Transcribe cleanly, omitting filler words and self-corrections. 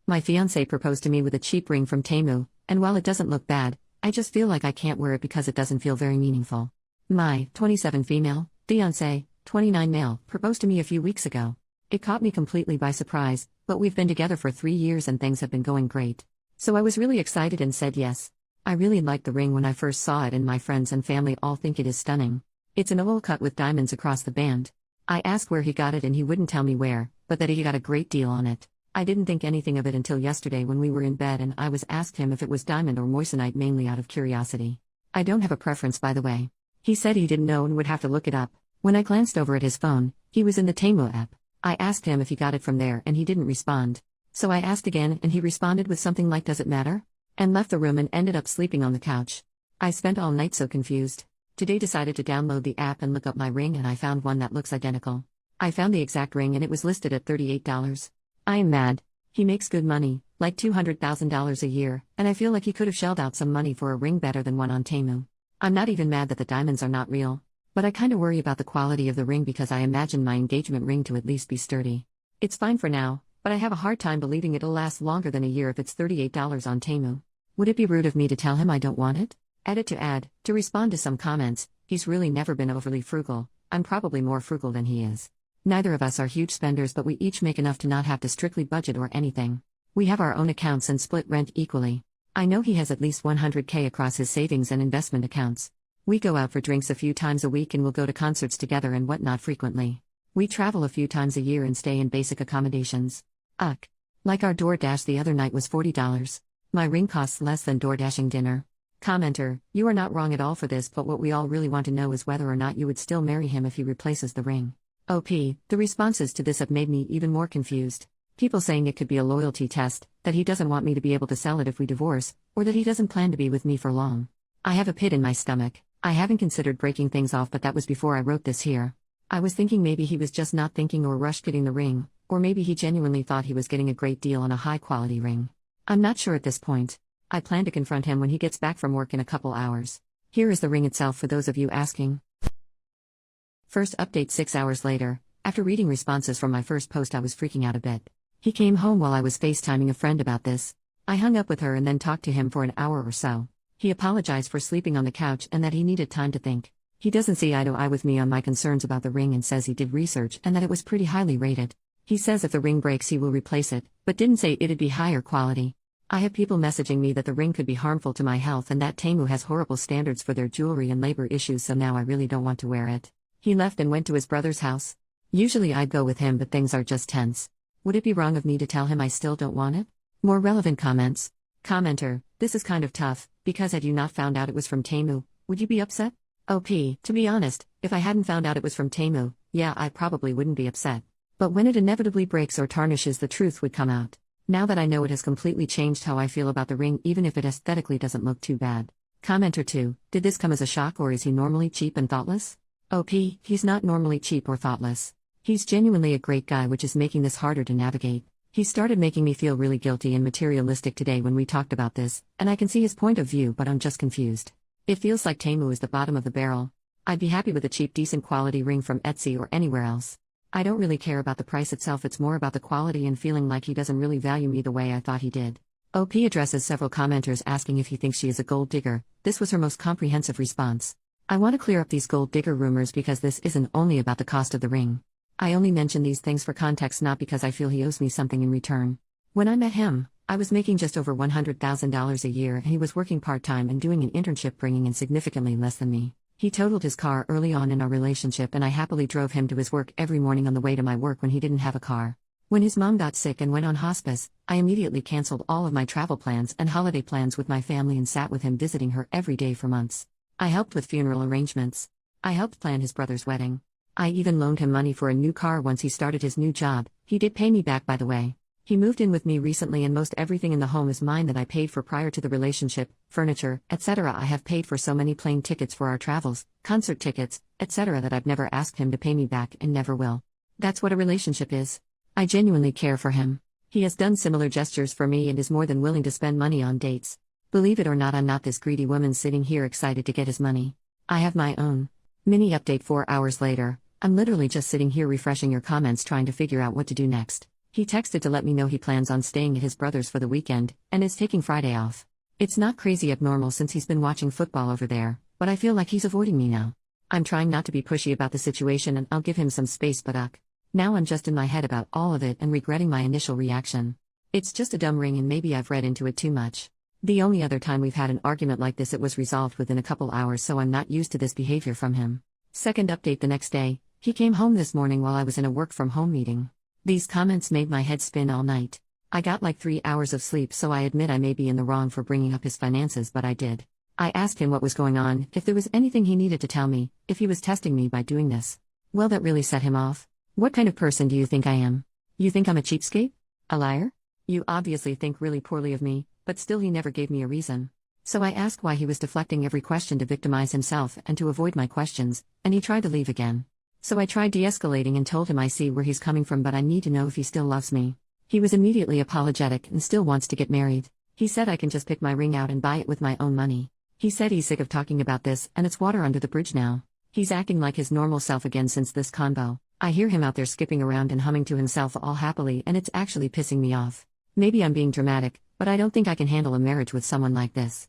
My fiancé proposed to me with a cheap ring from Temu, and while it doesn't look bad, I just feel like I can't wear it because it doesn't feel very meaningful. My 27 female fiancé, 29 male, proposed to me a few weeks ago. It caught me completely by surprise, but we've been together for 3 years and things have been going great. So I was really excited and said yes. I really liked the ring when I first saw it, and my friends and family all think it is stunning. It's an oval cut with diamonds across the band. I asked where he got it and he wouldn't tell me where, but that he got a great deal on it. I didn't think anything of it until yesterday when we were in bed and I was asked him if it was diamond or moissanite, mainly out of curiosity. I don't have a preference, by the way. He said he didn't know and would have to look it up. When I glanced over at his phone, he was in the Temu app. I asked him if he got it from there and he didn't respond. So I asked again and he responded with something like, "Does it matter?" and left the room and ended up sleeping on the couch. I spent all night so confused. Today decided to download the app and look up my ring, and I found one that looks identical. I found the exact ring and it was listed at $38. I am mad. He makes good money, like $200,000 a year, and I feel like he could have shelled out some money for a ring better than one on Temu. I'm not even mad that the diamonds are not real, but I kinda worry about the quality of the ring because I imagine my engagement ring to at least be sturdy. It's fine for now, but I have a hard time believing it'll last longer than a year if it's $38 on Temu. Would it be rude of me to tell him I don't want it? Edit to add, to respond to some comments, he's really never been overly frugal. I'm probably more frugal than he is. Neither of us are huge spenders, but we each make enough to not have to strictly budget or anything. We have our own accounts and split rent equally. I know he has at least $100K across his savings and investment accounts. We go out for drinks a few times a week and we'll go to concerts together and whatnot frequently. We travel a few times a year and stay in basic accommodations. Like our DoorDash the other night was $40. My ring costs less than DoorDashing dinner. Commenter, you are not wrong at all for this, but what we all really want to know is whether or not you would still marry him if he replaces the ring. OP, the responses to this have made me even more confused. People saying it could be a loyalty test, that he doesn't want me to be able to sell it if we divorce, or that he doesn't plan to be with me for long. I have a pit in my stomach. I haven't considered breaking things off, but that was before I wrote this here. I was thinking maybe he was just not thinking or rushed getting the ring, or maybe he genuinely thought he was getting a great deal on a high-quality ring. I'm not sure at this point. I plan to confront him when he gets back from work in a couple hours. Here is the ring itself for those of you asking. First update 6 hours later. After reading responses from my first post, I was freaking out a bit. He came home while I was FaceTiming a friend about this. I hung up with her and then talked to him for an hour or so. He apologized for sleeping on the couch and that he needed time to think. He doesn't see eye to eye with me on my concerns about the ring and says he did research and that it was pretty highly rated. He says if the ring breaks he will replace it, but didn't say it'd be higher quality. I have people messaging me that the ring could be harmful to my health and that Temu has horrible standards for their jewelry and labor issues, so now I really don't want to wear it. He left and went to his brother's house. Usually I'd go with him, but things are just tense. Would it be wrong of me to tell him I still don't want it? More relevant comments. Commenter, this is kind of tough, because had you not found out it was from Temu, would you be upset? OP, to be honest, if I hadn't found out it was from Temu, yeah, I probably wouldn't be upset. But when it inevitably breaks or tarnishes, the truth would come out. Now that I know, it has completely changed how I feel about the ring, even if it aesthetically doesn't look too bad. Commenter 2, did this come as a shock or is he normally cheap and thoughtless? OP, he's not normally cheap or thoughtless. He's genuinely a great guy, which is making this harder to navigate. He started making me feel really guilty and materialistic today when we talked about this, and I can see his point of view, but I'm just confused. It feels like Temu is the bottom of the barrel. I'd be happy with a cheap, decent quality ring from Etsy or anywhere else. I don't really care about the price itself, it's more about the quality and feeling like he doesn't really value me the way I thought he did. OP addresses several commenters asking if he thinks she is a gold digger. This was her most comprehensive response. I want to clear up these gold digger rumors because this isn't only about the cost of the ring. I only mention these things for context, not because I feel he owes me something in return. When I met him, I was making just over $100,000 a year and he was working part-time and doing an internship, bringing in significantly less than me. He totaled his car early on in our relationship and I happily drove him to his work every morning on the way to my work when he didn't have a car. When his mom got sick and went on hospice, I immediately canceled all of my travel plans and holiday plans with my family and sat with him visiting her every day for months. I helped with funeral arrangements. I helped plan his brother's wedding. I even loaned him money for a new car once he started his new job. He did pay me back, by the way. He moved in with me recently and most everything in the home is mine that I paid for prior to the relationship, furniture, etc. I have paid for so many plane tickets for our travels, concert tickets, etc. that I've never asked him to pay me back and never will. That's what a relationship is. I genuinely care for him. He has done similar gestures for me and is more than willing to spend money on dates. Believe it or not, I'm not this greedy woman sitting here excited to get his money. I have my own. Mini update 4 hours later. I'm literally just sitting here refreshing your comments trying to figure out what to do next. He texted to let me know he plans on staying at his brother's for the weekend, and is taking Friday off. It's not crazy abnormal since he's been watching football over there, but I feel like he's avoiding me now. I'm trying not to be pushy about the situation and I'll give him some space, but now I'm just in my head about all of it and regretting my initial reaction. It's just a dumb ring and maybe I've read into it too much. The only other time we've had an argument like this, it was resolved within a couple hours, so I'm not used to this behavior from him. Second update: the next day, he came home this morning while I was in a work from home meeting. These comments made my head spin all night. I got like 3 hours of sleep, so I admit I may be in the wrong for bringing up his finances, but I did. I asked him what was going on, if there was anything he needed to tell me, if he was testing me by doing this. Well, that really set him off. What kind of person do you think I am? You think I'm a cheapskate? A liar? You obviously think really poorly of me, but still he never gave me a reason. So I asked why he was deflecting every question to victimize himself and to avoid my questions, and he tried to leave again. So I tried de-escalating and told him I see where he's coming from, but I need to know if he still loves me. He was immediately apologetic and still wants to get married. He said I can just pick my ring out and buy it with my own money. He said he's sick of talking about this and it's water under the bridge now. He's acting like his normal self again since this convo. I hear him out there skipping around and humming to himself all happily, and it's actually pissing me off. Maybe I'm being dramatic, but I don't think I can handle a marriage with someone like this.